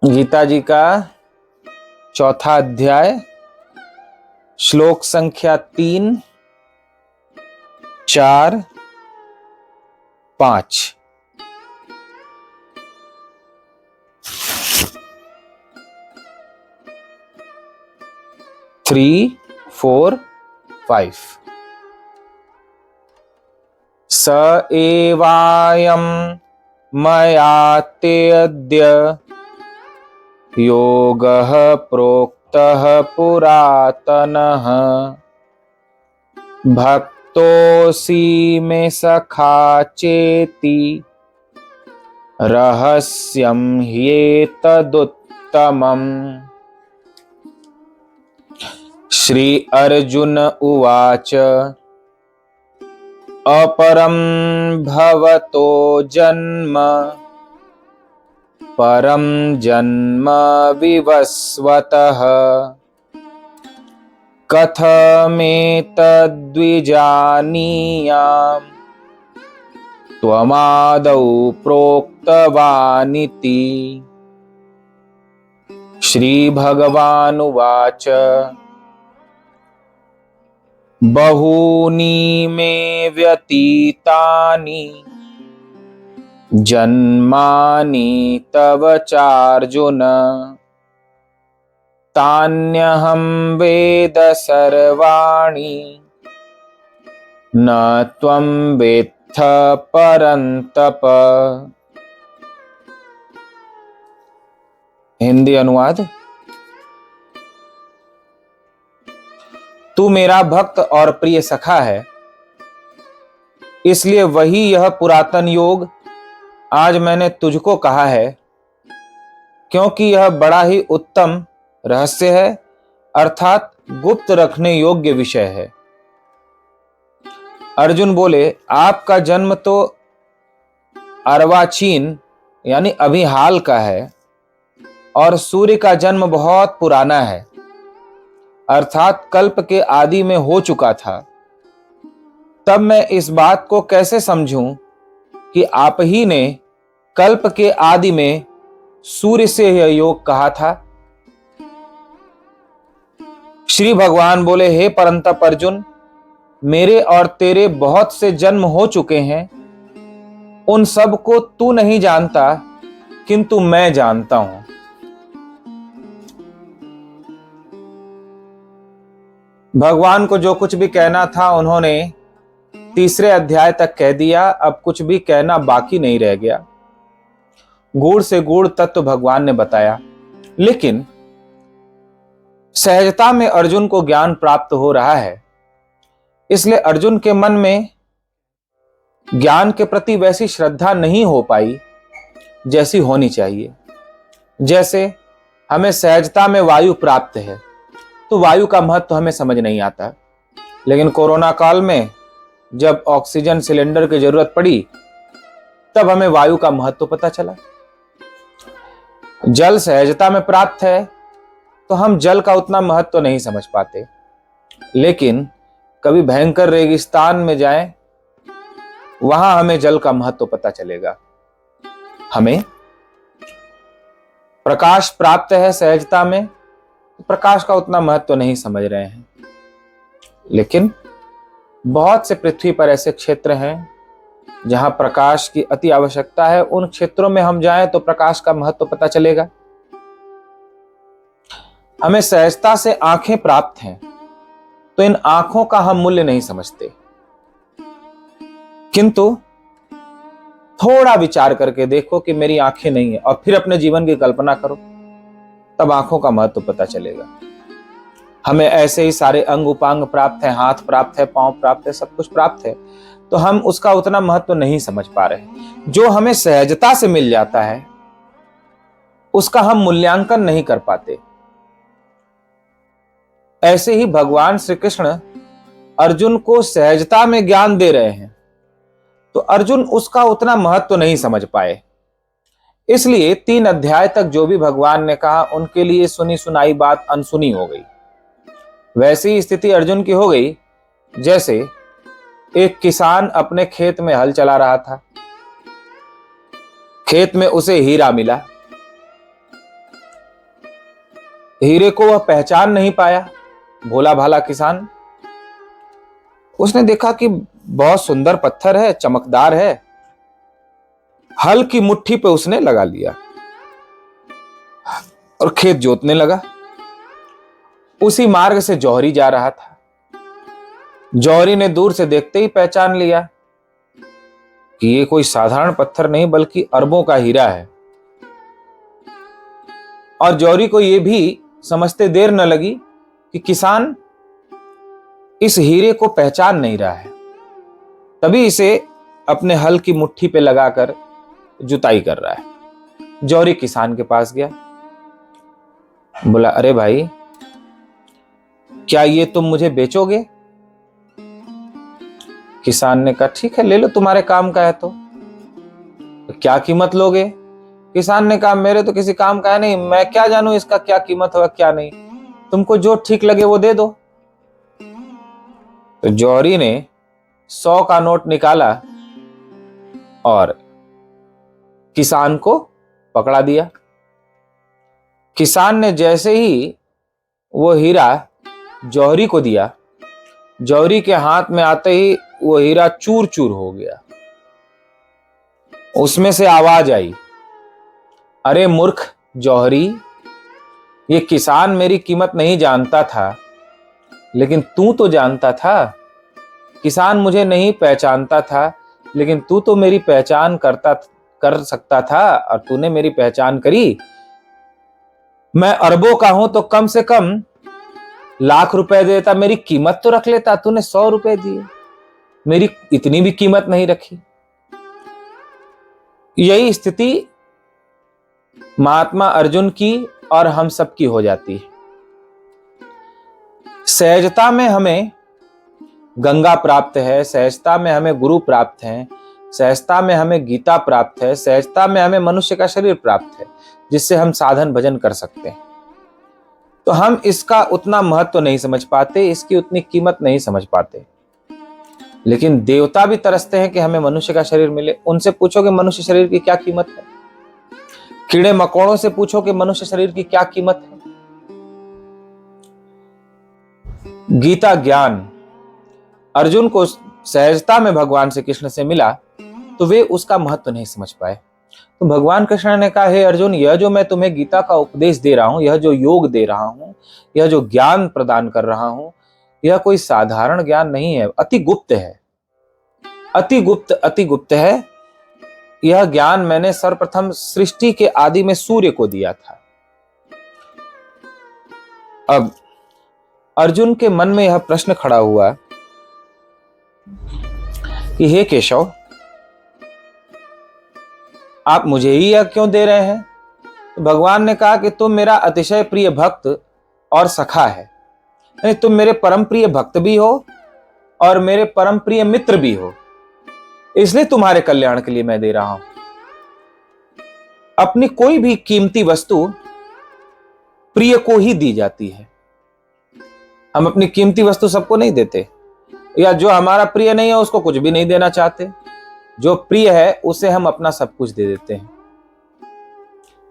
गीता जी का चौथा अध्याय, श्लोक संख्या 3, 4, 5। थ्री, 4, 5। स एवायं मया ते अद्य योगः प्रोक्तः पुरातनः भक्तोऽसि मे सखा चेति रहस्यं ह्येतदुत्तमम्। श्री अर्जुन उवाच अपरं भवतो जन्म परं जन्म विवस्वतः कथमेतद्विजानीयाम् त्वमादौ प्रोक्तवानिति। श्रीभगवानुवाच बहूनि मे व्यतीतानि जन्मानि तव चार्जुन तान्यहं वेद सर्वाणि न त्वं वेत्थ परन्तप। हिंदी अनुवाद। तू मेरा भक्त और प्रिय सखा है, इसलिए वही यह पुरातन योग आज मैंने तुझको कहा है, क्योंकि यह बड़ा ही उत्तम रहस्य है, अर्थात गुप्त रखने योग्य विषय है। अर्जुन बोले, आपका जन्म तो अर्वाचीन यानी अभी हाल का है और सूर्य का जन्म बहुत पुराना है, अर्थात कल्प के आदि में हो चुका था। तब मैं इस बात को कैसे समझूं कि आप ही ने कल्प के आदि में सूर्य से यह योग कहा था। श्री भगवान बोले, हे परंतप अर्जुन, मेरे और तेरे बहुत से जन्म हो चुके हैं, उन सब को तू नहीं जानता, किंतु मैं जानता हूं। भगवान को जो कुछ भी कहना था उन्होंने तीसरे अध्याय तक कह दिया। अब कुछ भी कहना बाकी नहीं रह गया। गूढ़ से गूढ़ तत्व भगवान ने बताया, लेकिन सहजता में अर्जुन को ज्ञान प्राप्त हो रहा है, इसलिए अर्जुन के मन में ज्ञान के प्रति वैसी श्रद्धा नहीं हो पाई जैसी होनी चाहिए। जैसे हमें सहजता में वायु प्राप्त है तो वायु का महत्व हमें समझ नहीं आता, लेकिन कोरोना काल में जब ऑक्सीजन सिलेंडर की जरूरत पड़ी तब हमें वायु का महत्व पता चला। जल सहजता में प्राप्त है तो हम जल का उतना महत्व नहीं समझ पाते, लेकिन कभी भयंकर रेगिस्तान में जाएं, वहां हमें जल का महत्व पता चलेगा। हमें प्रकाश प्राप्त है सहजता में, प्रकाश का उतना महत्व नहीं समझ रहे हैं, लेकिन बहुत से पृथ्वी पर ऐसे क्षेत्र हैं जहां प्रकाश की अति आवश्यकता है। उन क्षेत्रों में हम जाएं तो प्रकाश का महत्व पता चलेगा। हमें सहजता से आंखें प्राप्त हैं, तो इन आंखों का हम मूल्य नहीं समझते, किंतु थोड़ा विचार करके देखो कि मेरी आंखें नहीं है और फिर अपने जीवन की कल्पना करो, तब आंखों का महत्व पता चलेगा। हमें ऐसे ही सारे अंग उपांग प्राप्त है, हाथ प्राप्त है, पांव प्राप्त है, सब कुछ प्राप्त है, तो हम उसका उतना महत्व नहीं समझ पा रहे। जो हमें सहजता से मिल जाता है उसका हम मूल्यांकन नहीं कर पाते। ऐसे ही भगवान श्री कृष्ण अर्जुन को सहजता में ज्ञान दे रहे हैं, तो अर्जुन उसका उतना महत्व नहीं समझ पाए। इसलिए 3 अध्याय तक जो भी भगवान ने कहा उनके लिए सुनी सुनाई बात अनसुनी हो गई। वैसी स्थिति अर्जुन की हो गई जैसे एक किसान अपने खेत में हल चला रहा था। खेत में उसे हीरा मिला, हीरे को वह पहचान नहीं पाया। भोला भाला किसान, उसने देखा कि बहुत सुंदर पत्थर है, चमकदार है। हल की मुट्ठी पे उसने लगा लिया और खेत जोतने लगा। उसी मार्ग से जौहरी जा रहा था। जौहरी ने दूर से देखते ही पहचान लिया कि ये कोई साधारण पत्थर नहीं बल्कि अरबों का हीरा है। और जौहरी को यह भी समझते देर न लगी कि किसान इस हीरे को पहचान नहीं रहा है, तभी इसे अपने हल की मुट्ठी पे लगाकर जुताई कर रहा है। जौहरी किसान के पास गया, बोला, अरे भाई, क्या ये तुम मुझे बेचोगे? किसान ने कहा, ठीक है, ले लो, तुम्हारे काम का है तो क्या कीमत लोगे? किसान ने कहा, मेरे तो किसी काम का है नहीं, मैं क्या जानूं इसका क्या कीमत होगा क्या नहीं, तुमको जो ठीक लगे वो दे दो। तो जौहरी ने 100 का नोट निकाला और किसान को पकड़ा दिया। किसान ने जैसे ही वो हीरा जौहरी को दिया, जौहरी के हाथ में आते ही वो हीरा चूर चूर हो गया। उसमें से आवाज आई, अरे मूर्ख जौहरी, ये किसान मेरी कीमत नहीं जानता था, लेकिन तू तो जानता था। किसान मुझे नहीं पहचानता था, लेकिन तू तो मेरी पहचान कर सकता था और तूने मेरी पहचान करी। मैं अरबों का हूं तो कम से कम लाख रुपए देता, मेरी कीमत तो रख लेता। तूने 100 रुपए दिए, मेरी इतनी भी कीमत नहीं रखी। यही स्थिति महात्मा अर्जुन की और हम सब की हो जाती है। सहजता में हमें गंगा प्राप्त है, सहजता में हमें गुरु प्राप्त है, सहजता में हमें गीता प्राप्त है, सहजता में हमें मनुष्य का शरीर प्राप्त है जिससे हम साधन भजन कर सकते हैं। तो हम इसका उतना महत्व नहीं समझ पाते, इसकी उतनी कीमत नहीं समझ पाते। लेकिन देवता भी तरसते हैं कि हमें मनुष्य का शरीर मिले। उनसे पूछो कि मनुष्य शरीर की क्या कीमत है। कीड़े मकोड़ों से पूछो कि मनुष्य शरीर की क्या कीमत है। गीता ज्ञान अर्जुन को सहजता में भगवान श्री कृष्ण से मिला तो वे उसका महत्व नहीं समझ पाए। तो भगवान कृष्ण ने कहा, हे अर्जुन, यह जो मैं तुम्हें गीता का उपदेश दे रहा हूं, यह जो योग दे रहा हूं, यह जो ज्ञान प्रदान कर रहा हूं, यह कोई साधारण ज्ञान नहीं है, अति गुप्त है, अति गुप्त है। यह ज्ञान मैंने सर्वप्रथम सृष्टि के आदि में सूर्य को दिया था। अब अर्जुन के मन में यह प्रश्न खड़ा हुआ कि हे केशव, आप मुझे ही यह क्यों दे रहे हैं? तो भगवान ने कहा कि तुम मेरा अतिशय प्रिय भक्त और सखा है, यानी तुम मेरे परम प्रिय भक्त भी हो और मेरे परम प्रिय मित्र भी हो, इसलिए तुम्हारे कल्याण के लिए मैं दे रहा हूं। अपनी कोई भी कीमती वस्तु प्रिय को ही दी जाती है। हम अपनी कीमती वस्तु सबको नहीं देते, या जो हमारा प्रिय नहीं है उसको कुछ भी नहीं देना चाहते। जो प्रिय है उसे हम अपना सब कुछ दे देते हैं।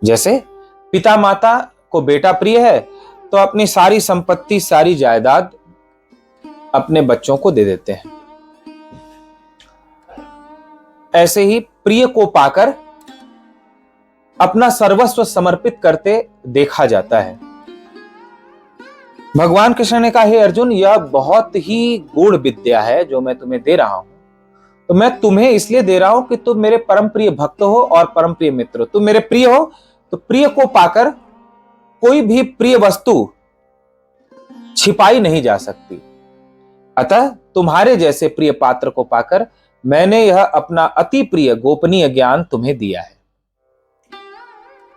जैसे पिता माता को बेटा प्रिय है तो अपनी सारी संपत्ति, सारी जायदाद अपने बच्चों को दे देते हैं। ऐसे ही प्रिय को पाकर अपना सर्वस्व समर्पित करते देखा जाता है। भगवान कृष्ण ने कहा, हे अर्जुन, यह बहुत ही गूढ़ विद्या है जो मैं तुम्हें दे रहा हूं। तो मैं तुम्हें इसलिए दे रहा हूं कि तुम मेरे परम प्रिय भक्त हो और परम प्रिय मित्र हो। तुम मेरे प्रिय हो तो प्रिय को पाकर कोई भी प्रिय वस्तु छिपाई नहीं जा सकती। अतः तुम्हारे जैसे प्रिय पात्र को पाकर मैंने यह अपना अति प्रिय गोपनीय ज्ञान तुम्हें दिया है।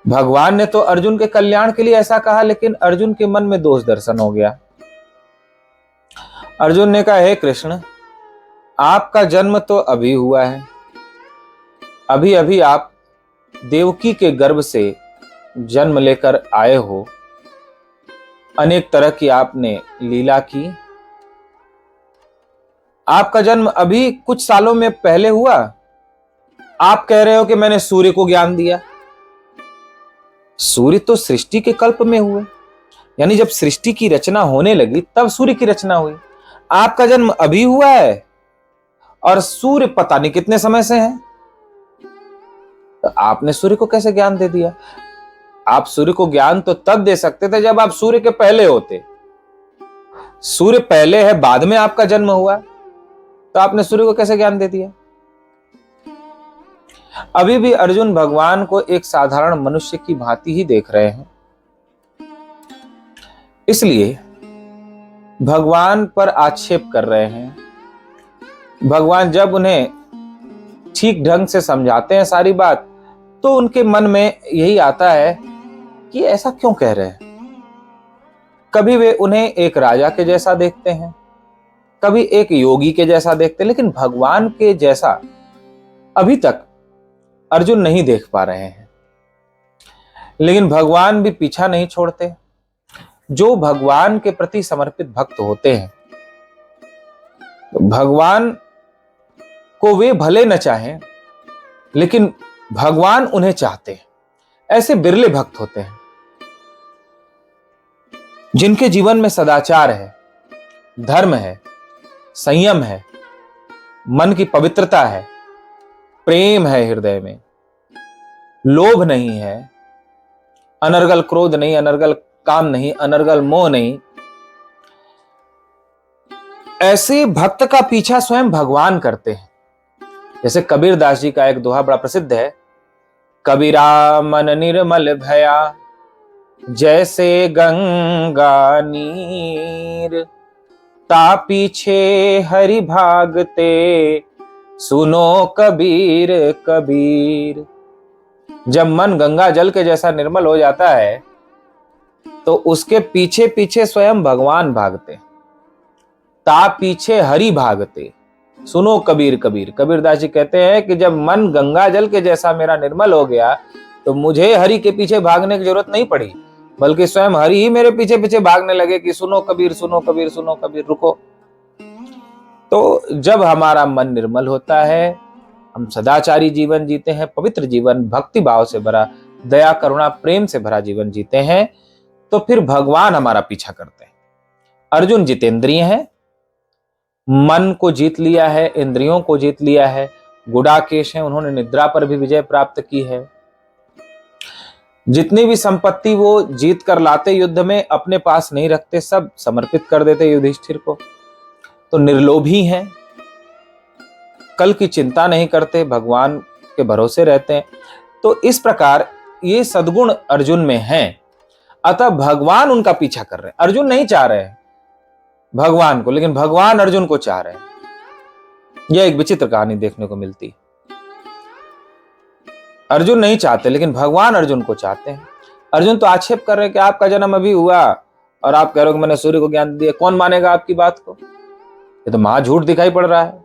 भगवान ने तो अर्जुन के कल्याण के लिए ऐसा कहा, लेकिन अर्जुन के मन में दोष दर्शन हो गया। अर्जुन ने कहा, हे कृष्ण, आपका जन्म तो अभी हुआ है, अभी अभी आप देवकी के गर्भ से जन्म लेकर आए हो, अनेक तरह की आपने लीला की। आपका जन्म अभी कुछ सालों में पहले हुआ, आप कह रहे हो कि मैंने सूर्य को ज्ञान दिया। सूर्य तो सृष्टि के कल्प में हुए, यानी जब सृष्टि की रचना होने लगी तब सूर्य की रचना हुई। आपका जन्म अभी हुआ है और सूर्य पता नहीं कितने समय से है, तो आपने सूर्य को कैसे ज्ञान दे दिया? आप सूर्य को ज्ञान तो तब दे सकते थे जब आप सूर्य के पहले होते। सूर्य पहले है, बाद में आपका जन्म हुआ, तो आपने सूर्य को कैसे ज्ञान दे दिया? अभी भी अर्जुन भगवान को एक साधारण मनुष्य की भांति ही देख रहे हैं, इसलिए भगवान पर आक्षेप कर रहे हैं। भगवान जब उन्हें ठीक ढंग से समझाते हैं सारी बात, तो उनके मन में यही आता है कि ऐसा क्यों कह रहे हैं। कभी वे उन्हें एक राजा के जैसा देखते हैं, कभी एक योगी के जैसा देखते हैं, लेकिन भगवान के जैसा अभी तक अर्जुन नहीं देख पा रहे हैं। लेकिन भगवान भी पीछा नहीं छोड़ते। जो भगवान के प्रति समर्पित भक्त होते हैं, तो भगवान को वे भले न चाहें, लेकिन भगवान उन्हें चाहते हैं। ऐसे बिरले भक्त होते हैं जिनके जीवन में सदाचार है, धर्म है, संयम है, मन की पवित्रता है, प्रेम है हृदय में, लोभ नहीं है, अनर्गल क्रोध नहीं, अनर्गल काम नहीं, अनर्गल मोह नहीं। ऐसे भक्त का पीछा स्वयं भगवान करते हैं। जैसे कबीर दास जी का एक दोहा बड़ा प्रसिद्ध है, कबीरा मन निर्मल भया जैसे गंगा नीर, ता पीछे हरि भागते सुनो कबीर कबीर। जब मन गंगा जल के जैसा निर्मल हो जाता है, तो उसके पीछे पीछे स्वयं भगवान भागते। ता पीछे हरि भागते सुनो कबीर कबीर। कबीरदास जी कहते हैं कि जब मन गंगा जल के जैसा मेरा निर्मल हो गया, तो मुझे हरि के पीछे भागने की जरूरत नहीं पड़ी, बल्कि स्वयं हरि ही मेरे पीछे पीछे भागने लगे कि सुनो कबीर सुनो कबीर सुनो कबीर, रुको। तो जब हमारा मन निर्मल होता है, हम सदाचारी जीवन जीते हैं, पवित्र जीवन, भक्ति भाव से भरा, दया करुणा प्रेम से भरा जीवन जीते हैं, तो फिर भगवान हमारा पीछा करते हैं। अर्जुन जितेंद्रिय है, मन को जीत लिया है, इंद्रियों को जीत लिया है, गुडाकेश है, उन्होंने निद्रा पर भी विजय प्राप्त की है। जितनी भी संपत्ति वो जीत कर लाते युद्ध में, अपने पास नहीं रखते, सब समर्पित कर देते युधिष्ठिर को। तो निर्लोभी हैं, कल की चिंता नहीं करते, भगवान के भरोसे रहते हैं। तो इस प्रकार ये सद्गुण अर्जुन में हैं, अतः भगवान उनका पीछा कर रहे हैं। अर्जुन नहीं चाह रहे हैं भगवान को, लेकिन भगवान अर्जुन को चाह रहे हैं। यह एक विचित्र कहानी देखने को मिलती। अर्जुन नहीं चाहते, लेकिन भगवान अर्जुन को चाहते हैं। अर्जुन तो आक्षेप कर रहे हैं कि आपका जन्म अभी हुआ और आप कह रहे हो कि मैंने सूर्य को ज्ञान दिया। कौन मानेगा आपकी बात को? ये तो महा झूठ दिखाई पड़ रहा है।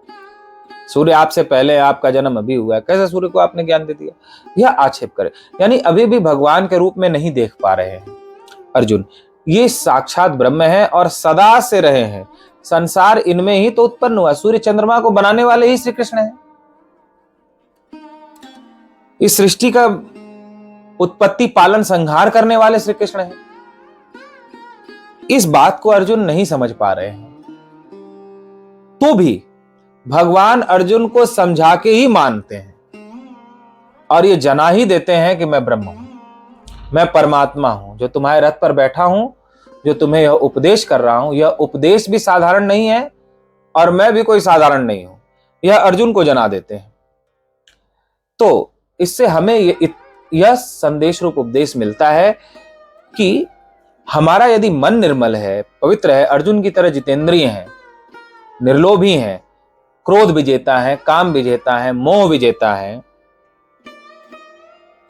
सूर्य आपसे पहले, आपका जन्म अभी हुआ है, कैसे सूर्य को आपने ज्ञान दे दिया? यह आक्षेप करे, यानी अभी भी भगवान के रूप में नहीं देख पा रहे हैं अर्जुन। ये साक्षात ब्रह्म है और सदा से रहे हैं। संसार इनमें ही तो उत्पन्न हुआ। सूर्य चंद्रमा को बनाने वाले ही श्री कृष्ण हैं। इस सृष्टि का उत्पत्ति पालन संहार करने वाले श्री कृष्ण हैं। इस बात को अर्जुन नहीं समझ पा रहे हैं, तो भी भगवान अर्जुन को समझा के ही मानते हैं और ये जना ही देते हैं कि मैं ब्रह्म हूं, मैं परमात्मा हूं, जो तुम्हारे रथ पर बैठा हूं, जो तुम्हें यह उपदेश कर रहा हूं, यह उपदेश भी साधारण नहीं है और मैं भी कोई साधारण नहीं हूं। यह अर्जुन को जना देते हैं। तो इससे हमें यह संदेश रूप उपदेश मिलता है कि हमारा यदि मन निर्मल है, पवित्र है, अर्जुन की तरह जितेंद्रिय है, निर्लोभी है, क्रोध विजेता है, काम विजेता है, मोह विजेता है,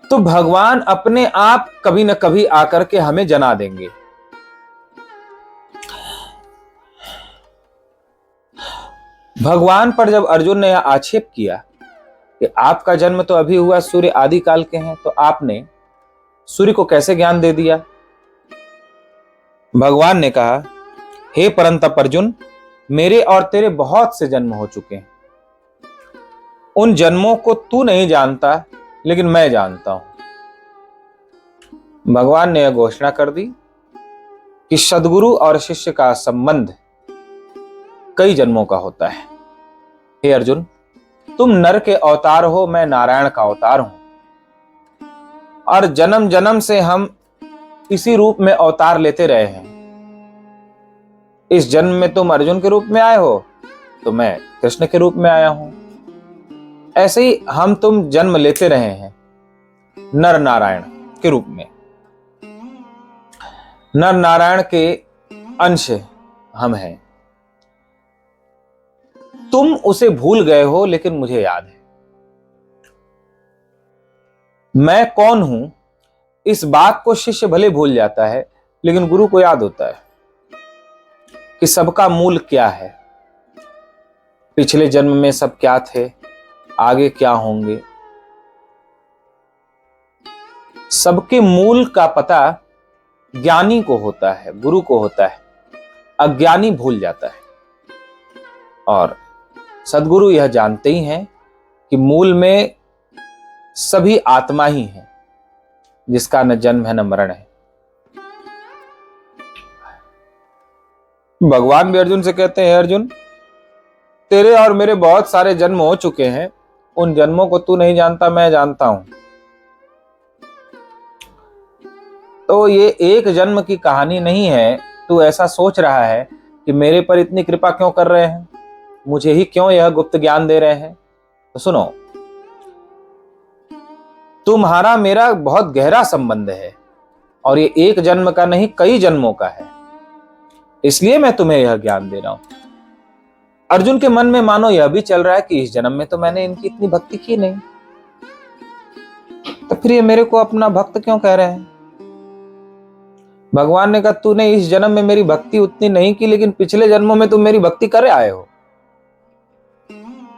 तो भगवान अपने आप कभी न कभी आकर के हमें जना देंगे। भगवान पर जब अर्जुन ने यह आक्षेप किया कि आपका जन्म तो अभी हुआ, सूर्य आदि काल के हैं, तो आपने सूर्य को कैसे ज्ञान दे दिया? भगवान ने कहा, हे परंतप अर्जुन, मेरे और तेरे बहुत से जन्म हो चुके हैं। उन जन्मों को तू नहीं जानता, लेकिन मैं जानता हूं। भगवान ने यह घोषणा कर दी कि सद्गुरु और शिष्य का संबंध कई जन्मों का होता है। हे अर्जुन, तुम नर के अवतार हो, मैं नारायण का अवतार हूं, और जन्म जन्म से हम इसी रूप में अवतार लेते रहे हैं। इस जन्म में तुम अर्जुन के रूप में आए हो, तो मैं कृष्ण के रूप में आया हूं। ऐसे ही हम तुम जन्म लेते रहे हैं नर नारायण के रूप में। नर नारायण के अंश हम हैं। तुम उसे भूल गए हो, लेकिन मुझे याद है। मैं कौन हूं, इस बात को शिष्य भले भूल जाता है, लेकिन गुरु को याद होता है कि सबका मूल क्या है, पिछले जन्म में सब क्या थे, आगे क्या होंगे। सबके मूल का पता ज्ञानी को होता है, गुरु को होता है। अज्ञानी भूल जाता है। और सद्गुरु यह जानते ही हैं कि मूल में सभी आत्मा ही है, जिसका न जन्म है न मरण है। भगवान भी अर्जुन से कहते हैं, अर्जुन, तेरे और मेरे बहुत सारे जन्म हो चुके हैं, उन जन्मों को तू नहीं जानता, मैं जानता हूं। तो ये एक जन्म की कहानी नहीं है। तू ऐसा सोच रहा है कि मेरे पर इतनी कृपा क्यों कर रहे हैं, मुझे ही क्यों यह गुप्त ज्ञान दे रहे हैं। तो सुनो, तुम्हारा मेरा बहुत गहरा संबंध है, और ये एक जन्म का नहीं, कई जन्मों का है। इसलिए मैं तुम्हें यह ज्ञान दे रहा हूं। अर्जुन के मन में मानो यह भी चल रहा है कि इस जन्म में तो मैंने इनकी इतनी भक्ति की नहीं, तो फिर ये मेरे को अपना भक्त क्यों कह रहे हैं। भगवान ने कहा, तूने इस जन्म में मेरी भक्ति उतनी नहीं की, लेकिन पिछले जन्मों में तुम मेरी भक्ति कर आए हो।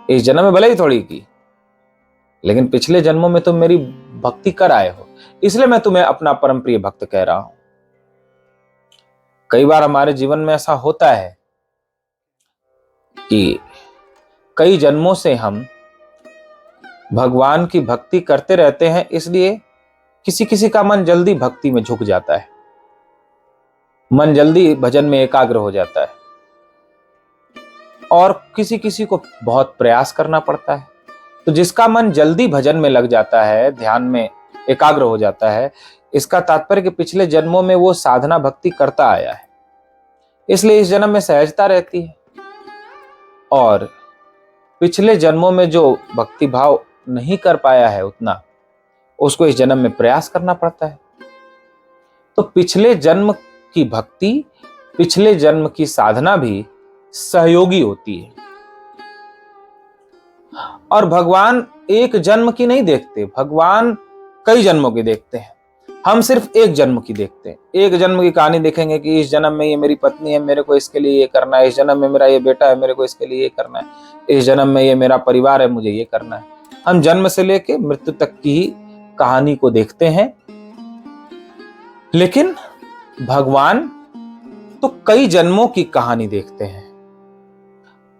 इस जन्म में भले ही थोड़ी की, लेकिन पिछले जन्मों में तुम मेरी भक्ति कर आए हो, इसलिए मैं तुम्हें अपना परम प्रिय भक्त कह रहा हूं। कई बार हमारे जीवन में ऐसा होता है कि कई जन्मों से हम भगवान की भक्ति करते रहते हैं, इसलिए किसी किसी का मन जल्दी भक्ति में झुक जाता है, मन जल्दी भजन में एकाग्र हो जाता है, और किसी किसी को बहुत प्रयास करना पड़ता है। तो जिसका मन जल्दी भजन में लग जाता है, ध्यान में एकाग्र हो जाता है, इसका तात्पर्य कि पिछले जन्मों में वो साधना भक्ति करता आया है, इसलिए इस जन्म में सहजता रहती है। और पिछले जन्मों में जो भक्ति भाव नहीं कर पाया है उतना, उसको इस जन्म में प्रयास करना पड़ता है। तो पिछले जन्म की भक्ति, पिछले जन्म की साधना भी सहयोगी होती है। और भगवान एक जन्म की नहीं देखते, भगवान कई जन्मों की देखते हैं। हम सिर्फ एक जन्म की देखते हैं। एक जन्म की कहानी देखेंगे कि इस जन्म में ये मेरी पत्नी है, मेरे को इसके लिए ये करना है। इस जन्म में मेरा ये बेटा है, मेरे को इसके लिए ये करना है। इस जन्म में ये मेरा परिवार है, मुझे ये करना है। हम जन्म से लेके मृत्यु तक की ही कहानी को देखते हैं, लेकिन भगवान तो कई जन्मों की कहानी देखते हैं,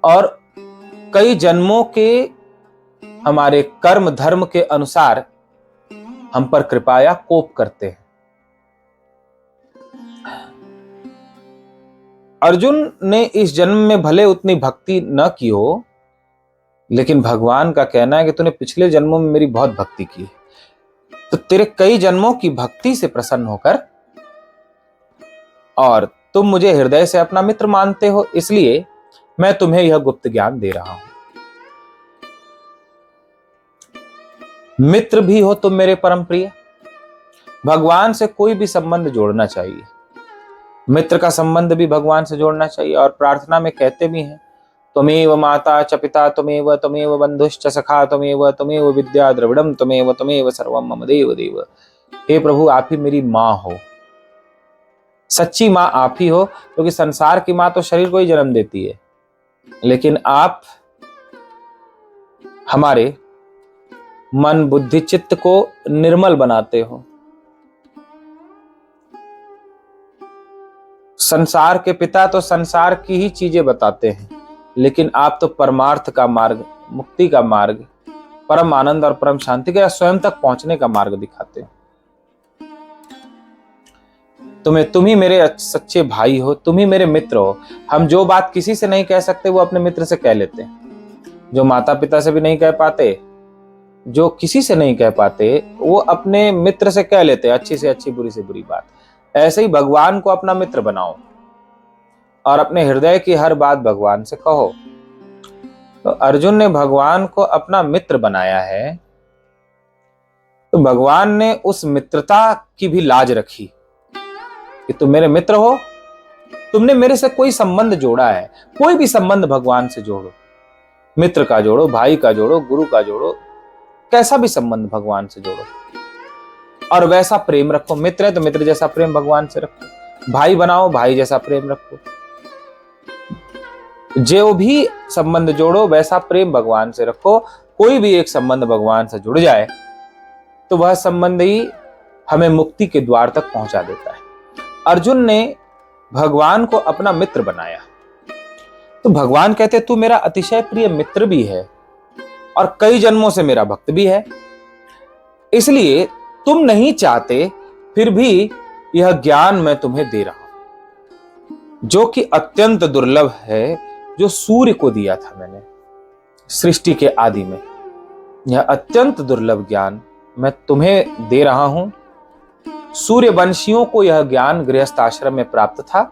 और कई जन्मों के हमारे कर्म धर्म के अनुसार हम पर कृपा या कोप करते हैं। अर्जुन ने इस जन्म में भले उतनी भक्ति न की हो, लेकिन भगवान का कहना है कि तूने पिछले जन्मों में मेरी बहुत भक्ति की है, तो तेरे कई जन्मों की भक्ति से प्रसन्न होकर, और तुम मुझे हृदय से अपना मित्र मानते हो, इसलिए मैं तुम्हें यह गुप्त ज्ञान दे रहा हूं। मित्र भी हो तुम मेरे परम प्रिय। भगवान से कोई भी संबंध जोड़ना चाहिए, मित्र का संबंध भी भगवान से जोड़ना चाहिए। और प्रार्थना में कहते भी हैं, त्वमेव माता च पिता त्वमेव त्वमेव बंधुश्च सखा त्वमेव त्वमेव विद्या द्रविड़म त्वमेव त्वमेव सर्वम मम देव देव। हे प्रभु, आप ही मेरी माँ हो, सच्ची माँ आप ही हो, क्योंकि संसार की माँ तो शरीर को ही जन्म देती है, लेकिन आप हमारे मन बुद्धि चित्त को निर्मल बनाते हो। संसार के पिता तो संसार की ही चीजें बताते हैं, लेकिन आप तो परमार्थ का मार्ग, मुक्ति का मार्ग, परम आनंद और परम शांति का, स्वयं तक पहुंचने का मार्ग दिखाते हैं। तुम ही मेरे सच्चे भाई हो, तुम ही मेरे मित्र हो। हम जो बात किसी से नहीं कह सकते वो अपने मित्र से कह लेते हैं। जो माता पिता से भी नहीं कह पाते, जो किसी से नहीं कह पाते, वो अपने मित्र से कह लेते हैं, अच्छी से अच्छी, बुरी से बुरी बात। ऐसे ही भगवान को अपना मित्र बनाओ और अपने हृदय की हर बात भगवान से कहो। तो अर्जुन ने भगवान को अपना मित्र बनाया है, तो भगवान ने उस मित्रता की भी लाज रखी कि तुम मेरे मित्र हो, तुमने मेरे से कोई संबंध जोड़ा है। कोई भी संबंध भगवान से जोड़ो, मित्र का जोड़ो, भाई का जोड़ो, गुरु का जोड़ो, कैसा भी संबंध भगवान से जोड़ो और वैसा प्रेम रखो। मित्र है तो मित्र जैसा प्रेम भगवान से रखो, भाई बनाओ भाई जैसा प्रेम रखो। जो भी संबंध जोड़ो वैसा प्रेम भगवान से रखो। कोई भी एक संबंध भगवान से जुड़ जाए तो वह संबंध ही हमें मुक्ति के द्वार तक पहुंचा देता है। अर्जुन ने भगवान को अपना मित्र बनाया, तो भगवान कहते तू मेरा अतिशय प्रिय मित्र भी है और कई जन्मों से मेरा भक्त भी है। इसलिए तुम नहीं चाहते, फिर भी यह ज्ञान मैं तुम्हें दे रहा हूं, जो कि अत्यंत दुर्लभ है, जो सूर्य को दिया था मैंने सृष्टि के आदि में। यह अत्यंत दुर्लभ ज्ञान मैं तुम्हें दे रहा हूं। सूर्यवंशियों को यह ज्ञान गृहस्थ आश्रम में प्राप्त था,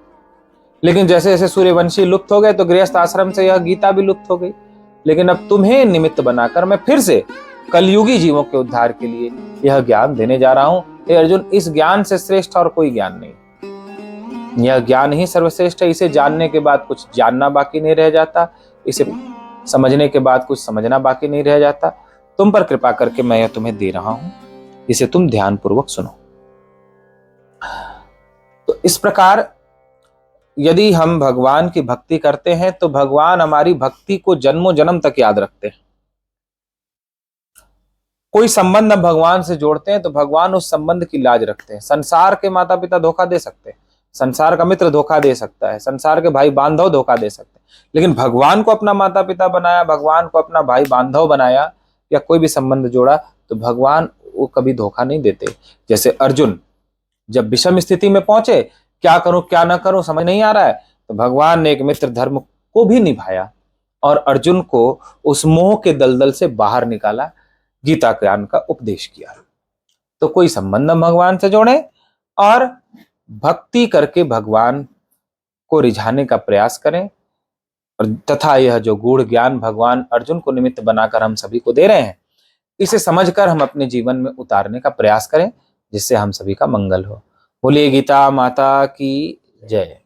लेकिन जैसे जैसे सूर्यवंशी लुप्त हो गए तो गृहस्थ आश्रम से यह गीता भी लुप्त हो गई। लेकिन अब तुम्हें निमित्त बनाकर मैं फिर से कलयुगी जीवों के उद्धार के लिए यह ज्ञान देने जा रहा हूं। हे अर्जुन, इस ज्ञान से श्रेष्ठ और कोई ज्ञान नहीं, यह ज्ञान ही सर्वश्रेष्ठ है। इसे जानने के बाद कुछ जानना बाकी नहीं रह जाता, इसे समझने के बाद कुछ समझना बाकी नहीं रह जाता। तुम पर कृपा करके मैं यह तुम्हें दे रहा हूं, इसे तुम ध्यान पूर्वक सुनो। तो इस प्रकार यदि हम भगवान की भक्ति करते हैं तो भगवान हमारी भक्ति को जन्मों जन्म तक याद रखते हैं। कोई संबंध हम भगवान से जोड़ते हैं तो भगवान उस संबंध की लाज रखते हैं। संसार के माता पिता धोखा दे सकते हैं, संसार का मित्र धोखा दे सकता है, संसार के भाई बांधव धोखा दे सकते हैं, लेकिन भगवान को अपना माता पिता बनाया, भगवान को अपना भाई बांधव बनाया या कोई भी संबंध जोड़ा तो भगवान वो कभी धोखा नहीं देते। जैसे अर्जुन जब विषम स्थिति में पहुंचे, क्या करूं क्या ना करूं समझ नहीं आ रहा है, तो भगवान ने एक मित्र धर्म को भी निभाया और अर्जुन को उस मोह के दलदल से बाहर निकाला, गीता ज्ञान का उपदेश किया। तो कोई संबंध हम भगवान से जोड़े और भक्ति करके भगवान को रिझाने का प्रयास करें, और तथा यह जो गूढ़ ज्ञान भगवान अर्जुन को निमित्त बनाकर हम सभी को दे रहे हैं, इसे समझकर हम अपने जीवन में उतारने का प्रयास करें, जिससे हम सभी का मंगल हो। बोलिए गीता माता की जय।